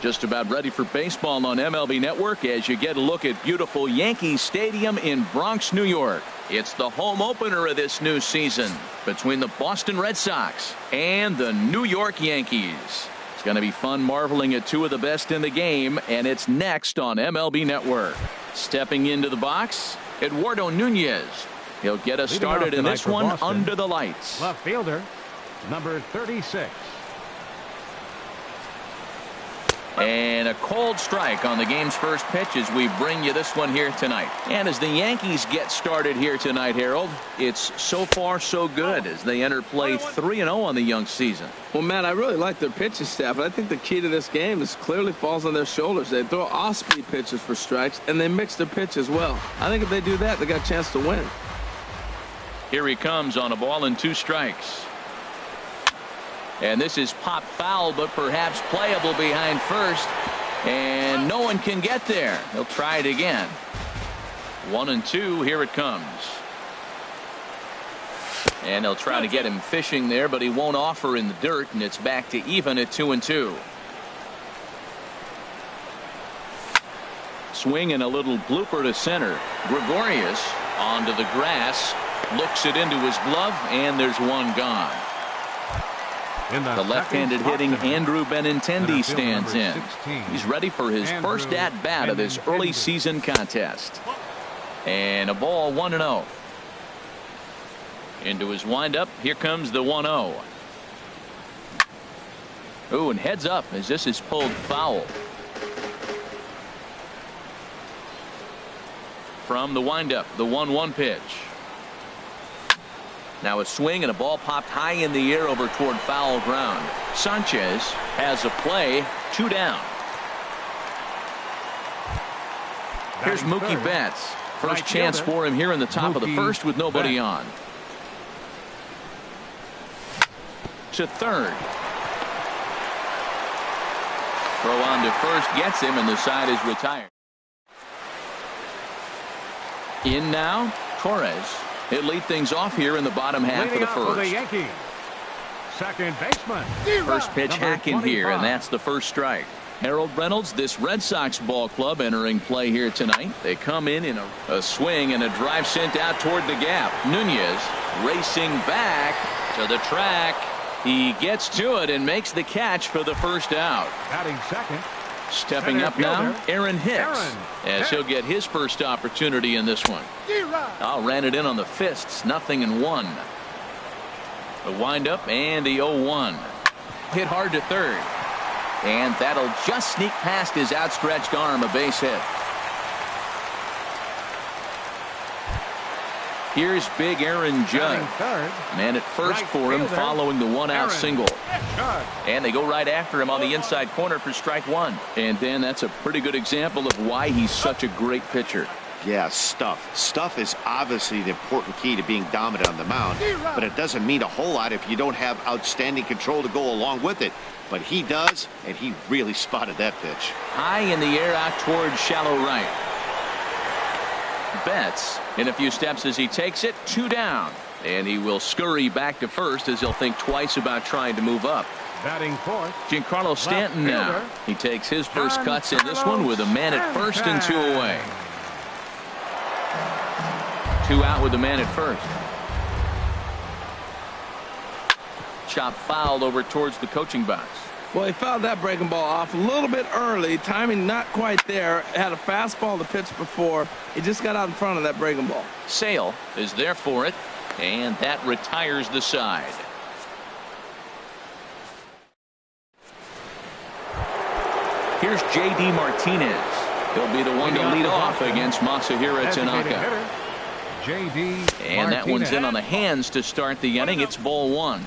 Just about ready for baseball on MLB Network as you get a look at beautiful Yankee Stadium in Bronx, New York. It's the home opener of this new season between the Boston Red Sox and the New York Yankees. It's going to be fun marveling at two of the best in the game, and it's next on MLB Network. Stepping into the box, Eduardo Nunez. He'll get us started in this one under the lights. Left fielder, number 36. And a cold strike on the game's first pitch as we bring you this one here tonight. And as the Yankees get started here tonight, Harold, it's so far so good as they enter play 3-0 on the young season. Well, Matt, I really like their pitching staff, but I think the key to this game is clearly falls on their shoulders. They throw off-speed pitches for strikes, and they mix their pitch as well. I think if they do that, they got a chance to win. Here he comes on a ball and 2 strikes. And this is pop foul, but perhaps playable behind first. And no one can get there. He'll try it again. 1-2. Here it comes. And they'll try to get him fishing there, but he won't offer in the dirt, and it's back to even at 2-2. Swing and a little blooper to center. Gregorius onto the grass, looks it into his glove, and there's one gone. The left-handed hitting Andrew Benintendi stands in. He's ready for his first at-bat of this early season contest. And a ball 1-0. Into his windup. Here comes the 1-0. Ooh, and heads up as this is pulled foul. From the windup, the 1-1 pitch. Now a swing and a ball popped high in the air over toward foul ground. Sanchez has a play, 2 down. Here's Mookie Betts. First chance for him here in the top of the first with nobody on. To third. Throw on to first gets him, and the side is retired. In now, Torres. He'll lead things off here in the bottom half of the first. Second baseman. First pitch hack in here, and that's the first strike. Harold Reynolds, this Red Sox ball club entering play here tonight. They come in a swing and a drive sent out toward the gap. Nunez racing back to the track. He gets to it and makes the catch for the first out. Batting second. Stepping up now, Aaron Hicks, as he'll get his first opportunity in this one. Ran it in on the fists, 0-1. The windup and the 0-1. Hit hard to third. And that'll just sneak past his outstretched arm, a base hit. Here's big Aaron Judd. Man at first for him following the 1-out single. And they go right after him on the inside corner for strike 1. And Dan, that's a pretty good example of why he's such a great pitcher. Yeah, stuff. Stuff is obviously the important key to being dominant on the mound, but it doesn't mean a whole lot if you don't have outstanding control to go along with it. But he does, and he really spotted that pitch. High in the air out toward shallow right. Betts in a few steps as he takes it, 2 down. And he will scurry back to first as he'll think twice about trying to move up. Batting fourth. Giancarlo Stanton now. He takes his first cuts in this one with a man at first and 2 away. 2 out with the man at first. Chop fouled over towards the coaching box. Well, he fouled that breaking ball off a little bit early. Timing not quite there. Had a fastball to pitch before. He just got out in front of that breaking ball. Sale is there for it, and that retires the side. Here's J.D. Martinez. He'll be the one to lead off against Masahiro Tanaka. And that one's in on the hands to start the inning. It's ball 1.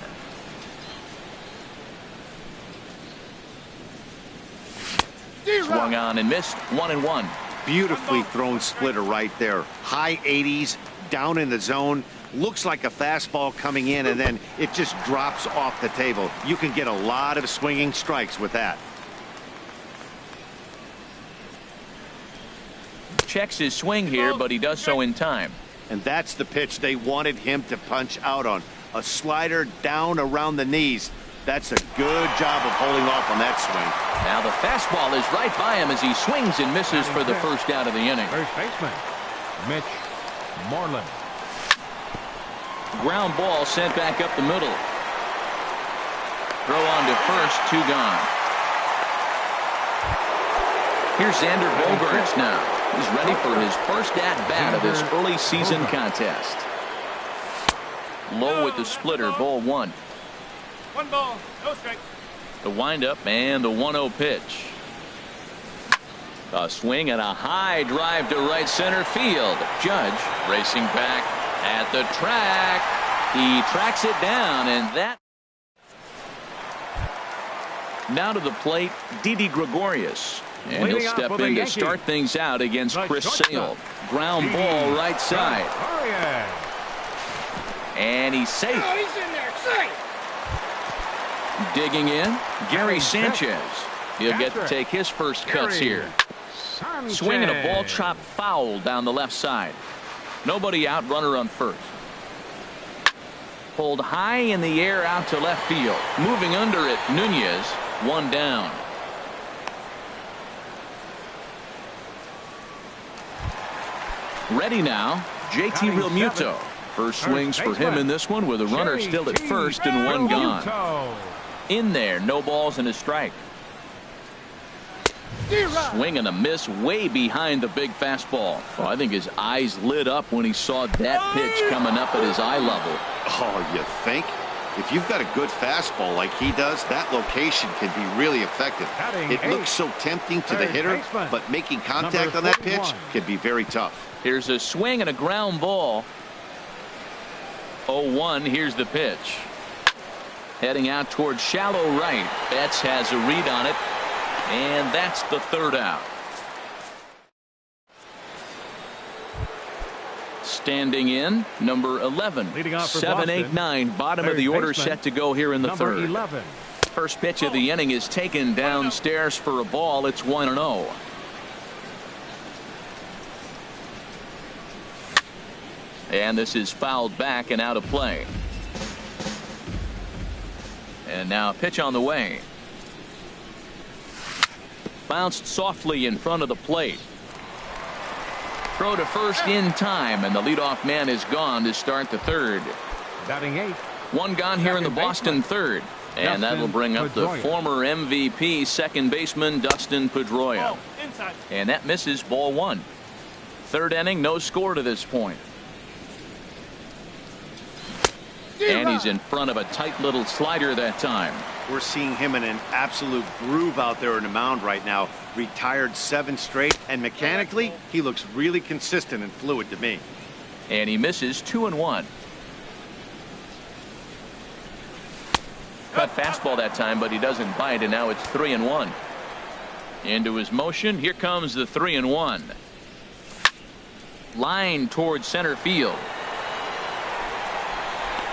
Swung on and missed, 1-1. Beautifully thrown splitter right there. High 80s, down in the zone. Looks like a fastball coming in, and then it just drops off the table. You can get a lot of swinging strikes with that. Checks his swing here, but he does so in time. And that's the pitch they wanted him to punch out on. A slider down around the knees. That's a good job of holding off on that swing. Now the fastball is right by him as he swings and misses for the first out of the inning. First baseman, Mitch Moreland. Ground ball sent back up the middle. Throw on to first, 2 gone. Here's Xander Bogaerts now. He's ready for his first at-bat of this early season contest. Low with the splitter, ball 1. 1 ball, no strike. The windup and the 1-0 pitch. A swing and a high drive to right center field. Judge racing back at the track. He tracks it down, and that. Now to the plate, Didi Gregorius. And he'll step in to start things out against Chris Sale. Ground ball right side. And he's safe. Oh, he's in there, safe. Digging in, Gary Sanchez. He'll get to take his first cuts here. Swinging a ball chopped foul down the left side. Nobody out, runner on first. Pulled high in the air out to left field. Moving under it, Nunez, 1 down. Ready now, JT Realmuto. First swings for him in this one with a runner still at first and 1 gone. In there, no balls and a strike. Swing and a miss way behind the big fastball. Oh, I think his eyes lit up when he saw that pitch coming up at his eye level. Oh, you think? If you've got a good fastball like he does, that location can be really effective. It looks so tempting to the hitter, but making contact on that pitch can be very tough. Here's a swing and a ground ball. 0-1, here's the pitch. Heading out towards shallow right. Betts has a read on it. And that's the 3rd out. Standing in, number 11. Leading off for 7, 8, Boston. 9. Bottom of the order set to go here in the 3rd. 11. First pitch of the inning is taken downstairs for a ball. It's 1-0. And this is fouled back and out of play. And now a pitch on the way. Bounced softly in front of the plate. Throw to first in time, and the leadoff man is gone to start the 3rd. Batting 8. 1 gone here in the Boston 3rd. And that will bring up the former MVP second baseman Dustin Pedroia. And that misses, ball 1. 3rd inning, no score to this point. And he's in front of a tight little slider that time. We're seeing him in an absolute groove out there in the mound right now. Retired 7 straight, and mechanically, he looks really consistent and fluid to me. And he misses, 2-1. Cut fastball that time, but he doesn't bite, and now it's 3-1. Into his motion, here comes the 3-1. Line towards center field.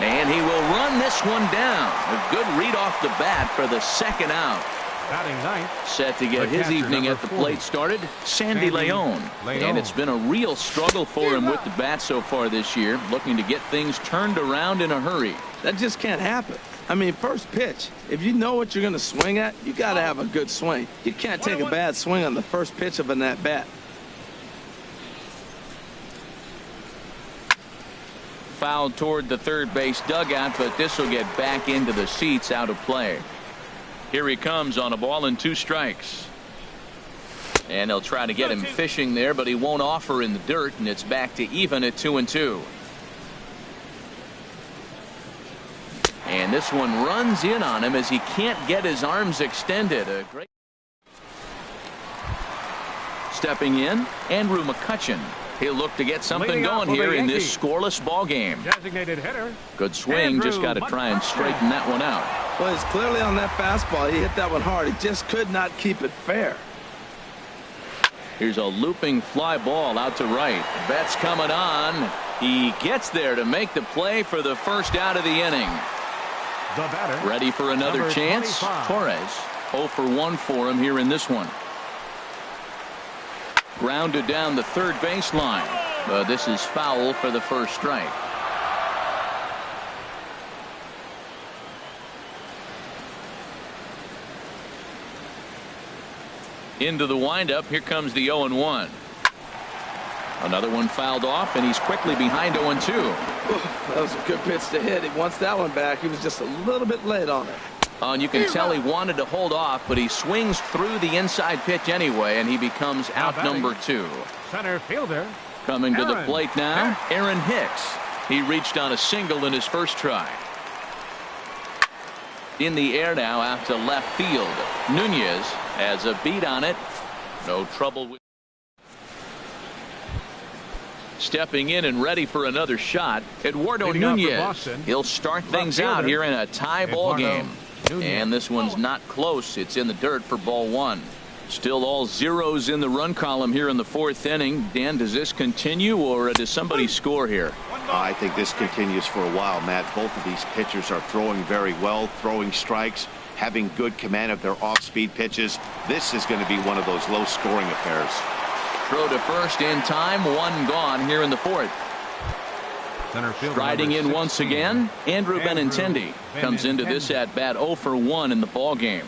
And he will run this one down. A good read off the bat for the 2nd out. Batting 9th. Set to get his evening at the plate started, Sandy Leon. And it's been a real struggle for him with the bat so far this year, looking to get things turned around in a hurry. That just can't happen. I mean, first pitch, if you know what you're going to swing at, you got to have a good swing. You can't take a bad swing on the first pitch of an at-bat. Fouled toward the 3rd base dugout, but this will get back into the seats, out of play. Here he comes on a ball and 2 strikes. And they'll try to get him fishing there, but he won't offer in the dirt, and it's back to even at 2-2. And this one runs in on him as he can't get his arms extended. A great. Stepping in, Andrew McCutchen. He'll look to get something going here in this scoreless ball game. Designated hitter. Good swing, just got to try and straighten that one out. Well, he's clearly on that fastball. He hit that one hard. He just could not keep it fair. Here's a looping fly ball out to right. Betts coming on. He gets there to make the play for the first out of the inning. The batter. Ready for another chance. 25. Torres 0 for 1 for him here in this one. Grounded down the 3rd baseline. This is foul for the first strike. Into the windup. Here comes the 0-1. Another one fouled off, and he's quickly behind 0-2. That was a good pitch to hit. He wants that one back. He was just a little bit late on it. And you can tell he wanted to hold off, but he swings through the inside pitch anyway, and he becomes out number 2. Center fielder. Coming to the Aaron plate now, Aaron Hicks. He reached on a single in his first try. In the air now out to left field. Nunez has a beat on it. No trouble with. Stepping in and ready for another shot, Eduardo Leading off for Nunez. Boston, He'll start things fielder, out here in a tie ball Eduardo game. Nunez. And this one's not close. It's in the dirt for ball 1. Still all zeros in the run column here in the 4th inning. Dan, does this continue, or does somebody score here? I think this continues for a while, Matt. Both of these pitchers are throwing very well, throwing strikes, having good command of their off-speed pitches. This is going to be one of those low-scoring affairs. Throw to first in time. One gone here in the 4th. Center fielder Striding in 16, once again, Andrew Benintendi comes into this at bat 0 for 1 in the ball game.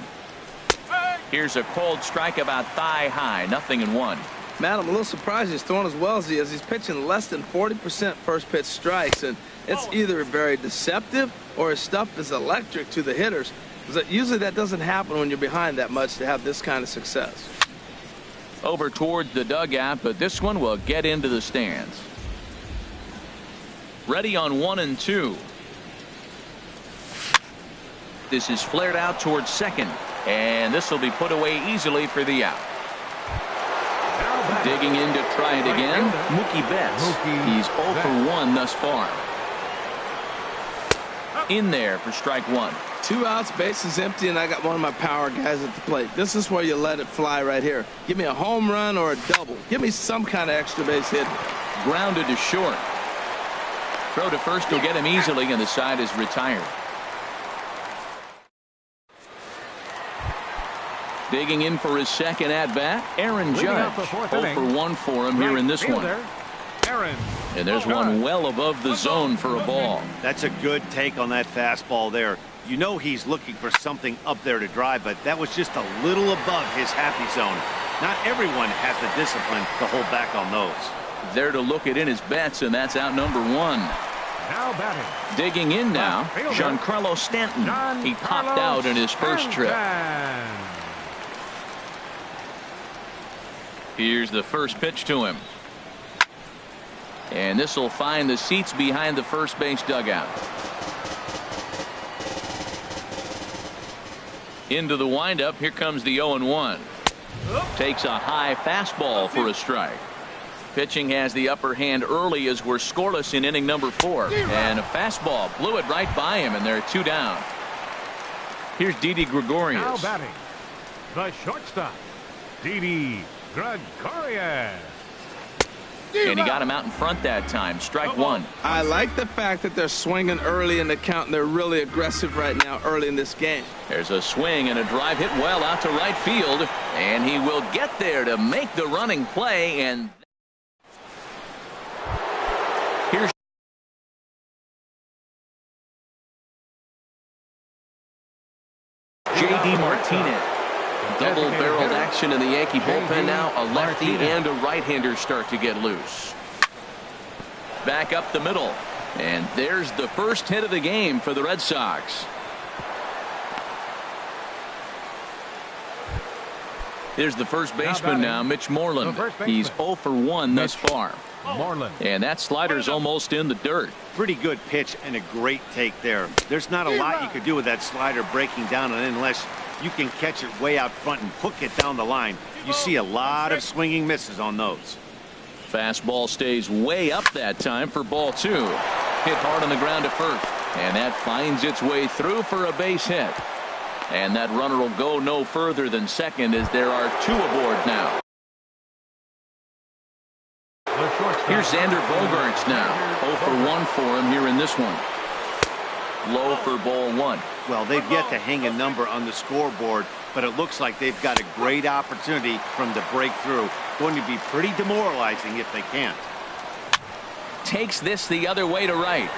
Here's a cold strike about thigh high, 0-1. Matt, I'm a little surprised he's throwing as well as he is. He's pitching less than 40% first pitch strikes, and it's either very deceptive or his stuff is electric to the hitters. Usually that doesn't happen when you're behind that much to have this kind of success. Over towards the dugout, but this one will get into the stands. Ready on 1-2. This is flared out towards second, and this will be put away easily for the out. Digging in to try it again, Mookie Betts. He's 0 for 1 thus far. In there for strike 1. 2 outs, bases empty, and I got one of my power guys at the plate. This is where you let it fly right here. Give me a home run or a double. Give me some kind of extra base hit. Grounded to short. Throw to first will get him easily, and the side is retired. Digging in for his second at-bat, Aaron Judge. 0 for 1 for him here in this one. And there's one well above the zone for a ball. That's a good take on that fastball there. You know he's looking for something up there to drive, but that was just a little above his happy zone. Not everyone has the discipline to hold back on those. There to look it in his bets, and that's out number 1. Now batting. Digging in now, Giancarlo Stanton. He popped out in his first trip. Here's the first pitch to him. And this will find the seats behind the first base dugout. Into the windup. Here comes the 0-1. Takes a high fastball for a strike. Pitching has the upper hand early as we're scoreless in inning number 4. And a fastball blew it right by him, and they're 2 down. Here's Didi Gregorius. Now batting. The shortstop, Didi Gregorius. And he got him out in front that time. Strike 1. I like the fact that they're swinging early in the count, and they're really aggressive right now early in this game. There's a swing and a drive hit well out to right field, and he will get there to make the running play. And here's J.D. Martinez. Double-barreled action in the Yankee bullpen now. A lefty and a right-hander start to get loose. Back up the middle. And there's the first hit of the game for the Red Sox. Here's the first baseman now, Mitch Moreland. He's 0 for 1 thus far. Moreland. And that slider's almost in the dirt. Pretty good pitch and a great take there. There's not a lot you could do with that slider breaking down, and unless you can catch it way out front and hook it down the line, you see a lot of swinging misses on those. Fastball stays way up that time for ball 2. Hit hard on the ground to first, and that finds its way through for a base hit. And that runner will go no further than second, as there are 2 aboard now. Here's Xander Bogaerts now. 0 for 1 for him here in this one. Low for ball 1. Well, they've yet to hang a number on the scoreboard, but it looks like they've got a great opportunity from the breakthrough. Going to be pretty demoralizing if they can't. Takes this the other way to right.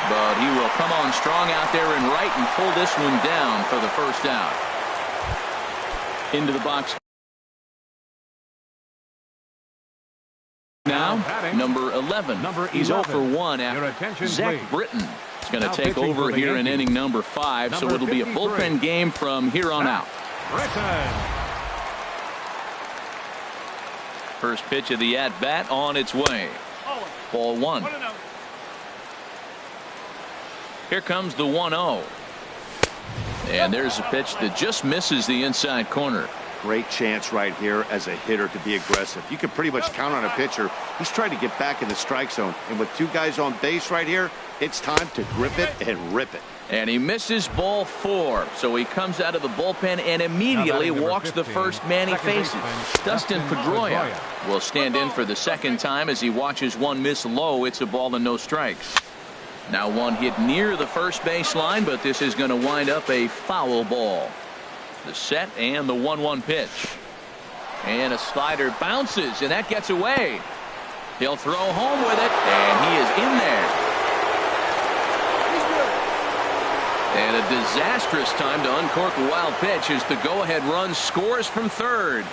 But he will come on strong out there in right and pull this one down for the first out. Into the box now, batting, number 11. He's 0 for 1 Your after attention, Zach please. Britton is going to Now take pitching over for the here in Yankees. inning number 5, so Number it'll be a 53. bullpen game from here on out. Britton. First pitch of the at-bat on its way. Ball 1. Here comes the 1-0. And there's a pitch that just misses the inside corner. Great chance right here as a hitter to be aggressive. You can pretty much count on a pitcher. He's trying to get back in the strike zone. And with 2 guys on base right here, it's time to grip it and rip it. And he misses ball 4. So he comes out of the bullpen and immediately walks the 15, first man he second faces. baseman, Dustin Pedroia will stand in for the second time as he watches one miss low. It's a ball and no strikes. Now one hit near the first baseline, but this is going to wind up a foul ball. The set and the 1-1 pitch. And a slider bounces, and that gets away. He'll throw home with it, and he is in there. And a disastrous time to uncork a wild pitch as the go-ahead run scores from third.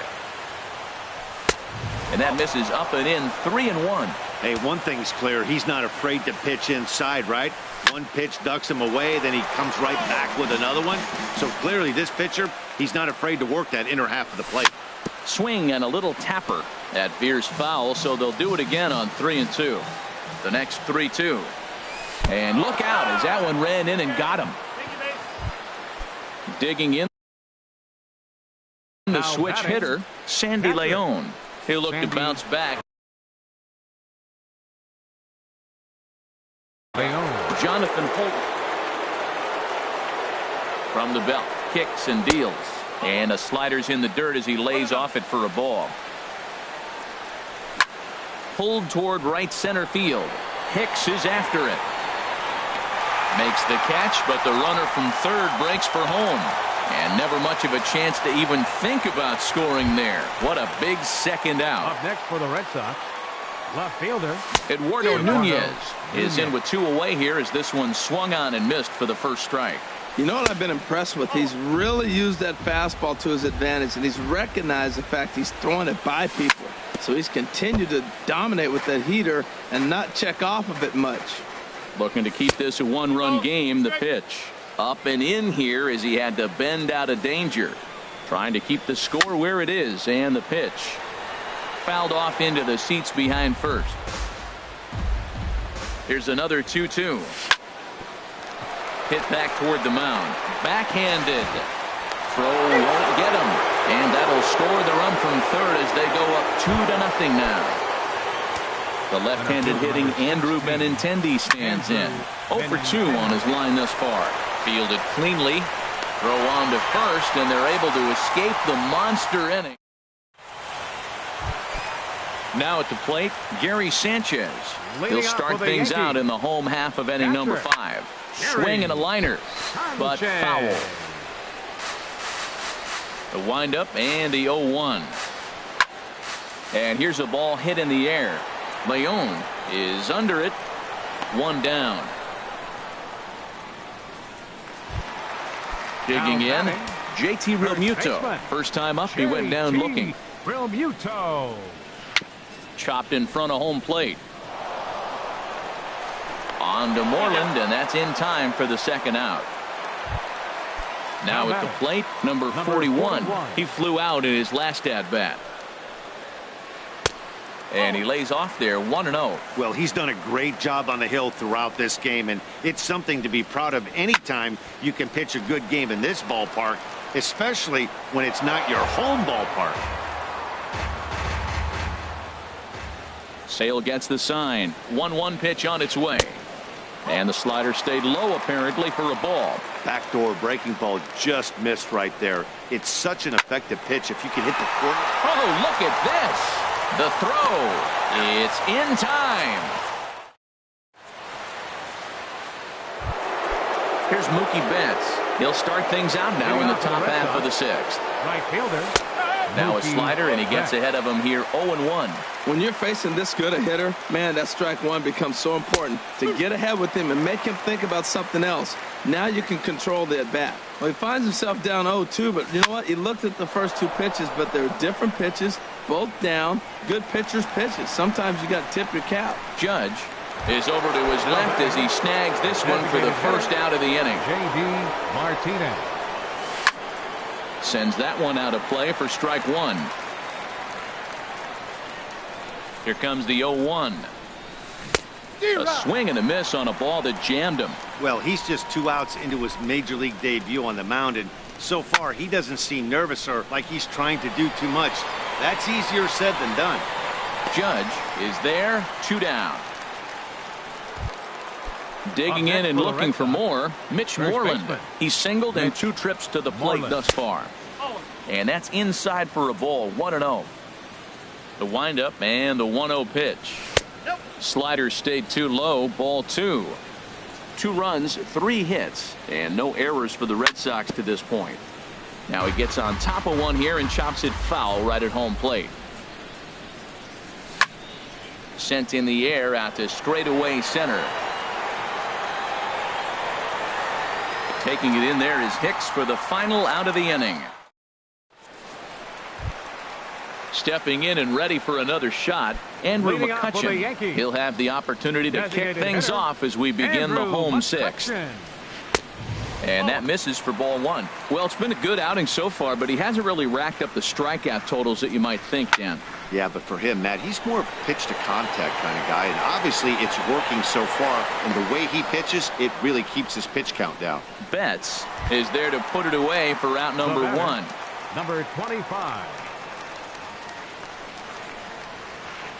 And that misses up and in, 3-1. Hey, one thing's clear. He's not afraid to pitch inside, right? One pitch ducks him away, then he comes right back with another one. So clearly this pitcher, he's not afraid to work that inner half of the plate. Swing and a little tapper. That veers foul, so they'll do it again on 3-2. The next 3-2. And look out as that one ran in and got him. Digging in the switch hitter, Sandy Leon. He'll look to bounce back. Jonathan Holt from the belt, kicks and deals, and a slider's in the dirt as he lays off it for a ball. Pulled toward right center field. Hicks is after it. Makes the catch, but the runner from third breaks for home. And never much of a chance to even think about scoring there. What a big second out. Up next for the Red Sox, left fielder Eduardo Nunez is in with 2 away here as this one swung on and missed for the first strike. You know what I've been impressed with? He's really used that fastball to his advantage, and he's recognized the fact he's throwing it by people. So he's continued to dominate with that heater and not check off of it much. Looking to keep this a 1-run game. The pitch up and in here as he had to bend out of danger. Trying to keep the score where it is, and the pitch fouled off into the seats behind first. Here's another 2-2. Hit back toward the mound. Backhanded. Throw won't get him. And that'll score the run from third as they go up 2-0 now. The left-handed hitting Andrew Benintendi stands in. 0 for 2 on his line thus far. Fielded cleanly. Throw on to first, and they're able to escape the monster inning. Now at the plate, Gary Sanchez. He'll start things out in the home half of inning number 5. Swing and a liner, but foul. The windup and the 0-1. And here's a ball hit in the air. Leon is under it. 1 down. Digging in, JT Realmuto. First time up, he went down looking. Realmuto. Chopped in front of home plate. On to Moreland, and that's in time for the second out. Now at the plate, number 41. He flew out in his last at-bat. And he lays off there 1-0. Well, he's done a great job on the hill throughout this game, and it's something to be proud of anytime you can pitch a good game in this ballpark, especially when it's not your home ballpark. Sale gets the sign. 1-1 pitch on its way. And the slider stayed low apparently for a ball. Backdoor breaking ball just missed right there. It's such an effective pitch if you can hit the corner. Oh, look at this. The throw. It's in time. Here's Mookie Betts. He'll start things out now in the top half of the 6th. Right fielder Now a slider, and he gets ahead of him here 0-1. When you're facing this good a hitter, man, that strike one becomes so important to get ahead with him and make him think about something else. Now you can control the at-bat. Well, he finds himself down 0-2, but you know what? He looked at the first two pitches, but they're different pitches, both down, good pitchers' pitches. Sometimes you got to tip your cap. Judge is over to his left as he snags this one for the first out of the inning. J.D. Martinez. Sends that one out of play for strike one. Here comes the 0-1. A swing and a miss on a ball that jammed him. Well, he's just 2 outs into his major league debut on the mound, and so far he doesn't seem nervous or like he's trying to do too much. That's easier said than done. Judge is there, 2 down. Digging in and looking for more, Mitch Moreland. He's singled in 2 trips to the plate thus far. And that's inside for a ball, 1-0. The windup and the 1-0 pitch. Slider stayed too low, ball 2. 2 runs, 3 hits, and no errors for the Red Sox to this point. Now he gets on top of one here and chops it foul right at home plate. Sent in the air out to straightaway center. Taking it in there is Hicks for the final out of the inning. Stepping in and ready for another shot, Andrew McCutchen. He'll have the opportunity to kick things off as we begin the home 6th. And that misses for ball 1. Well, it's been a good outing so far, but he hasn't really racked up the strikeout totals that you might think, Dan. Yeah, but for him, Matt, he's more of a pitch-to-contact kind of guy, and obviously it's working so far, and the way he pitches, it really keeps his pitch count down. Betts is there to put it away for out number 1. Number 25.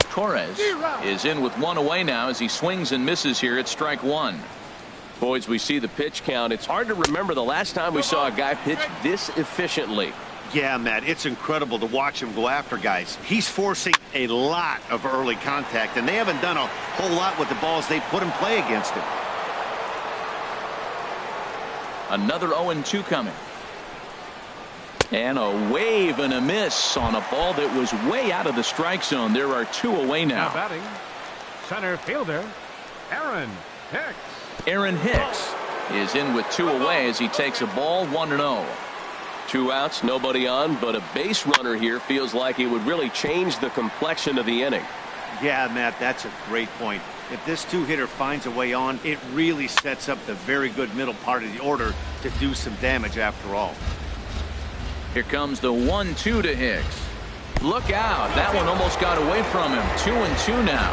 Torres is in with 1 away now as he swings and misses here at strike 1. Boys, we see the pitch count. It's hard to remember the last time we saw a guy pitch this efficiently. Yeah, Matt, it's incredible to watch him go after guys. He's forcing a lot of early contact, and they haven't done a whole lot with the balls they put in play against him. Another 0-2 coming. And a wave and a miss on a ball that was way out of the strike zone. There are 2 away now. Now batting, center fielder, Aaron Hicks. Aaron Hicks is in with 2 away as he takes a ball 1-0. 2 outs, nobody on, but a base runner here feels like it would really change the complexion of the inning. Yeah, Matt, that's a great point. If this 2-hitter finds a way on, it really sets up the very good middle part of the order to do some damage after all. Here comes the 1-2 to Hicks. Look out. That one almost got away from him. 2-2 now.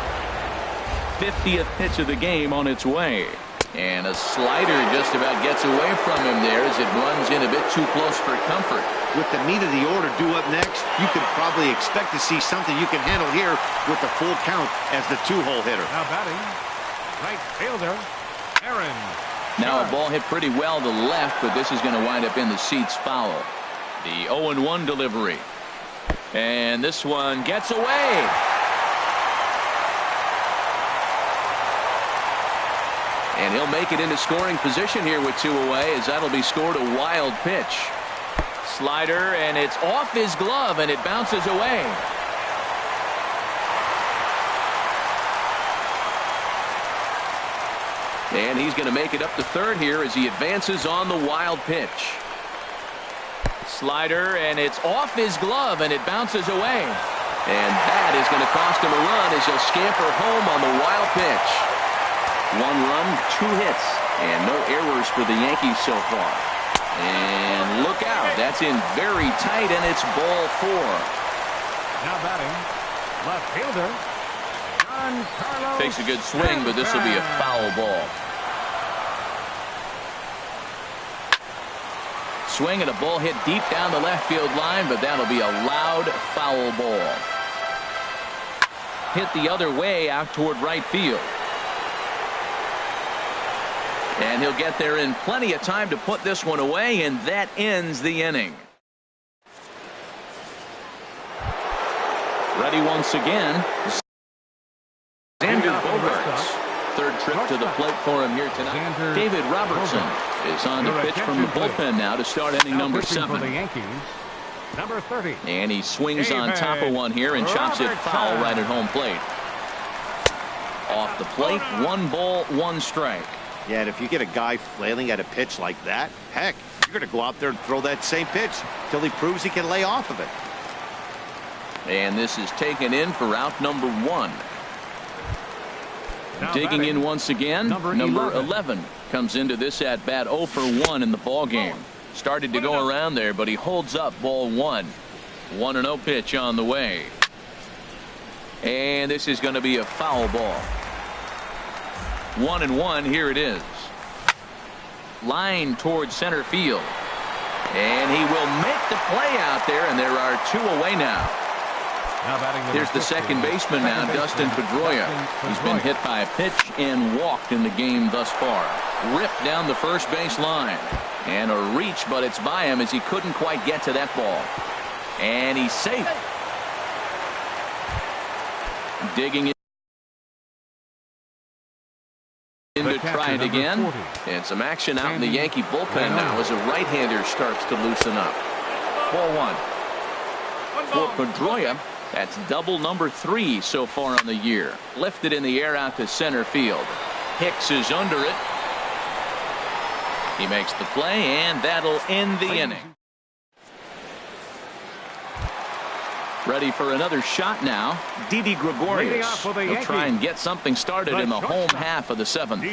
50th pitch of the game on its way. And a slider just about gets away from him there as it runs in a bit too close for comfort. With the meat of the order due up next, you could probably expect to see something you can handle here with the full count as the 2-hole hitter. Now batting, right fielder, Aaron. Now a ball hit pretty well to the left, but this is going to wind up in the seats foul. The 0-1 delivery. And this one gets away. And he'll make it into scoring position here with 2 away as that'll be scored a wild pitch. Slider, and it's off his glove, and it bounces away. And he's going to make it up to third here as he advances on the wild pitch. Slider, and it's off his glove, and it bounces away. And that is going to cost him a run as he'll scamper home on the wild pitch. 1 run, 2 hits, and no errors for the Yankees so far. And look out, that's in very tight, and it's ball 4. Now batting, left fielder, John Carlos. Takes a good swing, but this will be a foul ball. Swing and a ball hit deep down the left field line, but that'll be a loud foul ball. Hit the other way out toward right field. And he'll get there in plenty of time to put this one away, and that ends the inning. Ready once again. Xander Bogaerts. Third trip to the plate for him here tonight. David Robertson is on the pitch from the bullpen now to start inning number 7. For the Yankees, Number 30. And he swings on top of one here and chops it foul right at home plate. Off the plate, 1 ball, 1 strike. Yeah, and if you get a guy flailing at a pitch like that, heck, you're going to go out there and throw that same pitch till he proves he can lay off of it. And this is taken in for out number 1. Now Digging batting, in once again, number 11 comes into this at bat 0 for 1 in the ball game. Started to go around there, but he holds up ball 1. 1-0 pitch on the way. And this is going to be a foul ball. 1-1, here it is. Line towards center field. And he will make the play out there, and there are 2 away now. Here's the second baseman now, Dustin Pedroia. He's been hit by a pitch and walked in the game thus far. Ripped down the first base line. And a reach, but it's by him as he couldn't quite get to that ball. And he's safe. Digging in to try it again. And some action out in the Yankee bullpen now as a right-hander starts to loosen up. Ball 1. For Pedroia, that's double number 3 so far on the year. Lifted in the air out to center field. Hicks is under it. He makes the play, and that'll end the inning. Ready for another shot now. Didi Gregorius. He'll try and get something started in the home half of the 7th.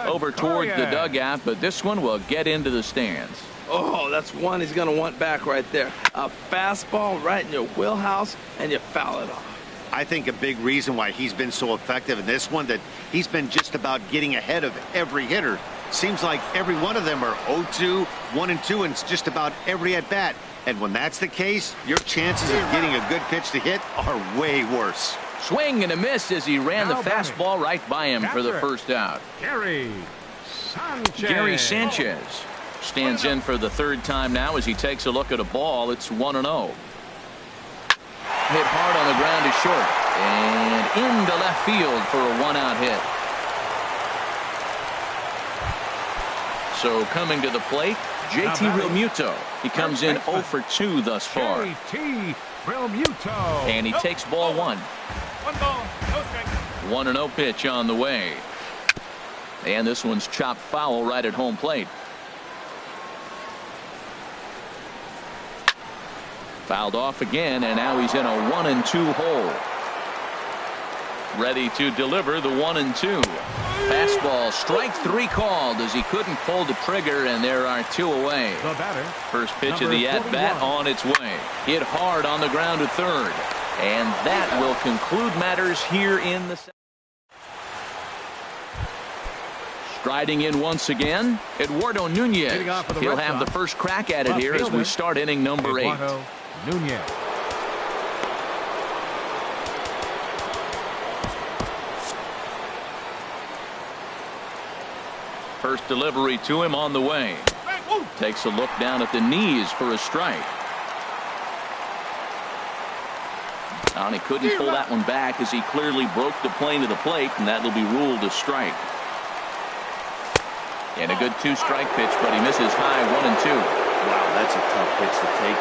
Over towards the dugout, but this one will get into the stands. Oh, that's one he's going to want back right there. A fastball right in your wheelhouse, and you foul it off. I think a big reason why he's been so effective in this one, that he's been just about getting ahead of every hitter. Seems like every one of them are 0-2, 1-2, and it's just about every at-bat. And when that's the case, your chances of getting a good pitch to hit are way worse. Swing and a miss as he ran the fastball right by him for the first out. Gary Sanchez stands in for the 3rd time now as he takes a look at a ball. It's 1-0. Hit hard on the ground to short and into left field for a 1-out hit. So coming to the plate, JT Realmuto. He comes in 0 for 2 thus far. JT Realmuto. And he takes ball 1. 1 ball, no strike. 1-0 pitch on the way. And this one's chopped foul right at home plate. Fouled off again, and now he's in a 1-2 hole. Ready to deliver the 1-2. Fastball, strike 3 called as he couldn't pull the trigger, and there are 2 away. The batter, first pitch of the at-bat on its way. Hit hard on the ground to 3rd. And that will conclude matters here in the 7th. Striding in once again, Eduardo Nunez. He'll have the first crack at it here as we start inning number 8. Nunez. First delivery to him on the way. Takes a look down at the knees for a strike. And he couldn't pull that one back as he clearly broke the plane to the plate, and that'll be ruled a strike. And a good 2-strike pitch, but he misses high 1-2. Wow, that's a tough pitch to take.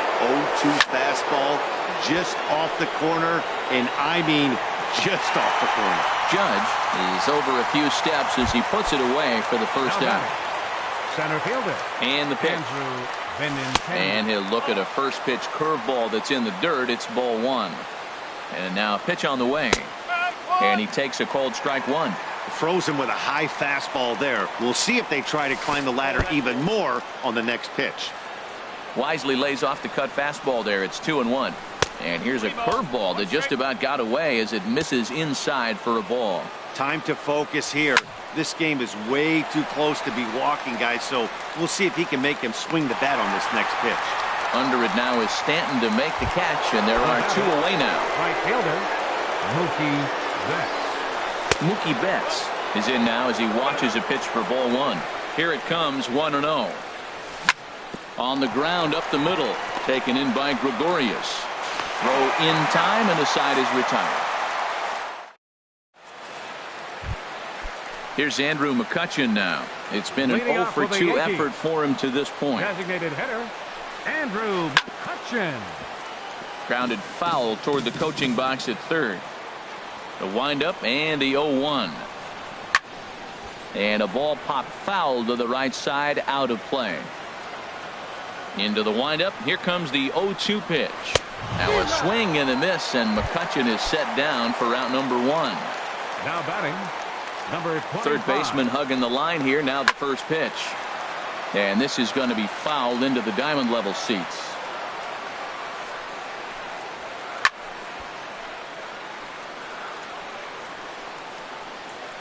0-2 fastball just off the corner, and I mean just off the corner. Judge is over a few steps as he puts it away for the first out. Center fielder. And the pitch. And he'll look at a first pitch curveball that's in the dirt. It's ball 1. And now a pitch on the way. And he takes a cold strike 1. Froze him with a high fastball there. We'll see if they try to climb the ladder even more on the next pitch. Wisely lays off the cut fastball there. It's 2-1. And here's a curveball that just about got away as it misses inside for a ball. Time to focus here. This game is way too close to be walking, guys, so we'll see if he can make him swing the bat on this next pitch. Under it now is Stanton to make the catch, and there are 2 away now. Right fielder, Mookie Betts is in now as he watches a pitch for ball 1. Here it comes, 1-0. On the ground up the middle, taken in by Gregorius. Throw in time, and the side is retired. Here's Andrew McCutchen now. It's been an 0 for 2 effort for him to this point. Designated hitter, Andrew McCutchen. action. Grounded foul toward the coaching box at third. The windup and the 0-1. And a ball popped foul to the right side, out of play. Into the windup. Here comes the 0-2 pitch. Now a swing and a miss, and McCutchen is set down for out number 1. Now batting, number 25. Third baseman hugging the line here. Now the first pitch. And this is going to be fouled into the diamond level seats.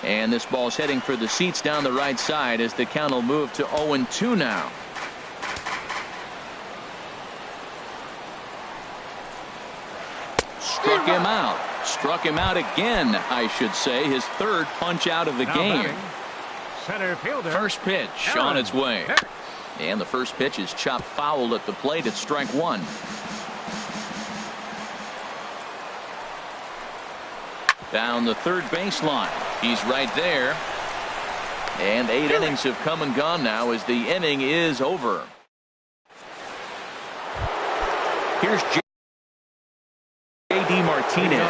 And this ball's heading for the seats down the right side as the count will move to 0-2 now. Struck him out. Struck him out again, I should say. His third punch out of the game. Batting, center fielder. First pitch Aaron on its way. Hicks. And the first pitch is chopped foul at the plate at strike 1. Down the third baseline. He's right there. And 8 innings have come and gone now as the inning is over. Here's J.D. Martinez.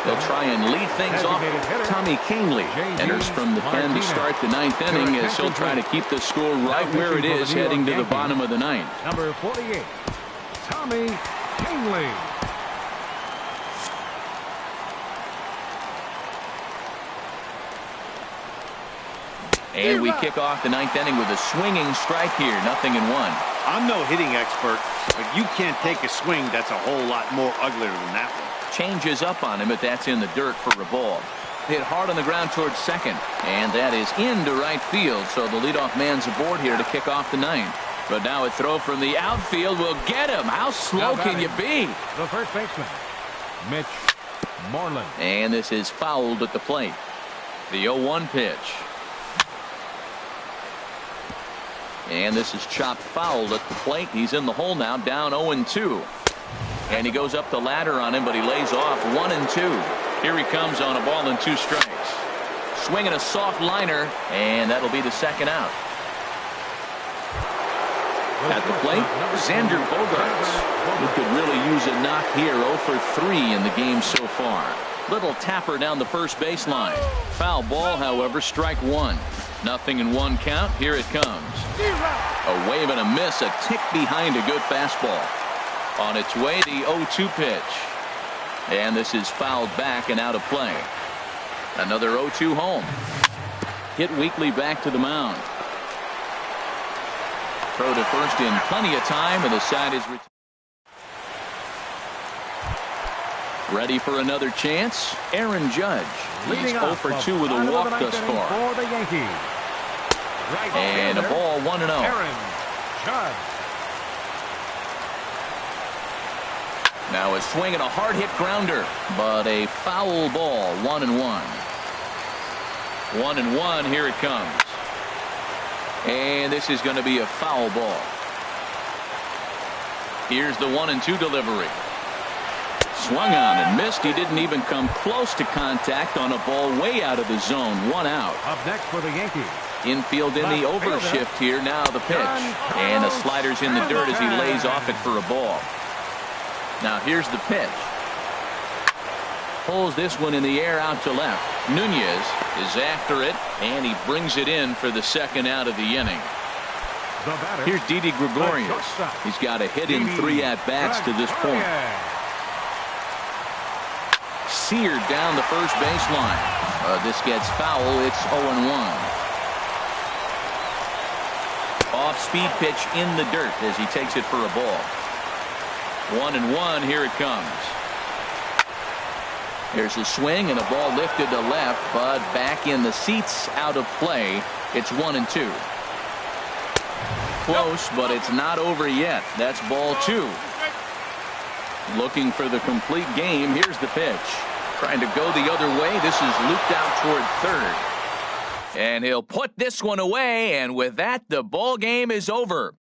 They'll try and lead things off. Tommy Kingley enters from the pen to start the 9th inning as he'll try to keep the score right where it is heading to the bottom of the 9th. Number 48, Tommy Kingley. And we kick off the 9th inning with a swinging strike here. 0-1. I'm no hitting expert, but you can't take a swing that's a whole lot more uglier than that one. Changes up on him, but that's in the dirt for a ball. Hit hard on the ground towards second, and that is into right field. So the leadoff man's aboard here to kick off the 9th. But now a throw from the outfield will get him. How slow can you be? The first baseman, Mitch Moreland. And this is fouled at the plate. The 0-1 pitch. And this is chopped foul at the plate. He's in the hole now, down 0-2. And he goes up the ladder on him, but he lays off 1-2. Here he comes on a ball and 2 strikes. Swinging a soft liner, and that'll be the second out. At the plate, Xander Bogaerts, who could really use a knock here. 0 for 3 in the game so far. Little tapper down the first baseline. Foul ball, however, strike 1. 0-1 count. Here it comes. A wave and a miss, a tick behind a good fastball. On its way, the 0-2 pitch. And this is fouled back and out of play. Another 0-2 home. Hit weakly back to the mound. Throw to first in plenty of time, and the side is ready for another chance. Aaron Judge. He's 0 for 2 with a walk thus far. For the Yankees. Right and a ball 1-0. Aaron Judge. Now a swing and a hard hit grounder, but a foul ball. 1-1. 1-1. Here it comes. And this is going to be a foul ball. Here's the 1-2 delivery. Swung on and missed. He didn't even come close to contact on a ball way out of the zone. 1 out. Up next for the Yankees. Infield in the overshift here. Now the pitch. And the slider's in the dirt as he lays off it for a ball. Now here's the pitch. Pulls this one in the air out to left. Nunez is after it, and he brings it in for the second out of the inning. Here's Didi Gregorius. He's got a hit in 3 at-bats to this point. Seared down the first baseline. This gets foul. It's 0-1. Off-speed pitch in the dirt as he takes it for a ball. 1-1. Here it comes. There's a swing and a ball lifted to left, but back in the seats, out of play. It's 1-2. Close, but it's not over yet. That's ball 2. Looking for the complete game. Here's the pitch. Trying to go the other way. This is looped out toward third. And he'll put this one away, and with that, the ball game is over.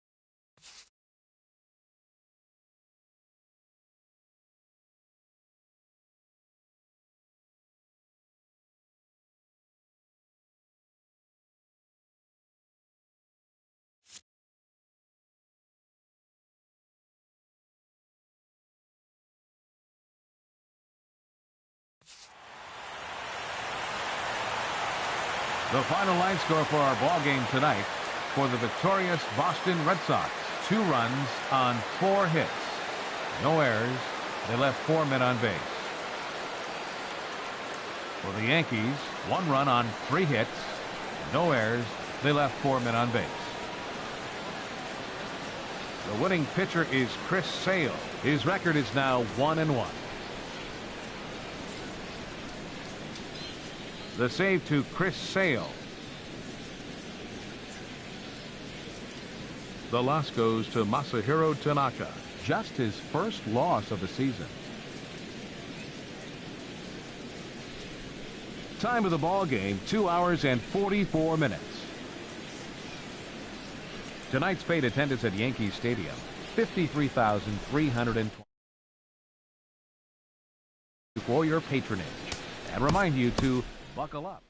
The final line score for our ball game tonight for the victorious Boston Red Sox. 2 runs on 4 hits. No errors. They left 4 men on base. For the Yankees, 1 run on 3 hits. No errors. They left 4 men on base. The winning pitcher is Chris Sale. His record is now 1-1. The save to Chris Sale. The loss goes to Masahiro Tanaka. Just his first loss of the season. Time of the ball game, 2 hours and 44 minutes. Tonight's paid attendance at Yankee Stadium, 53,320. For your patronage. And remind you to buckle up.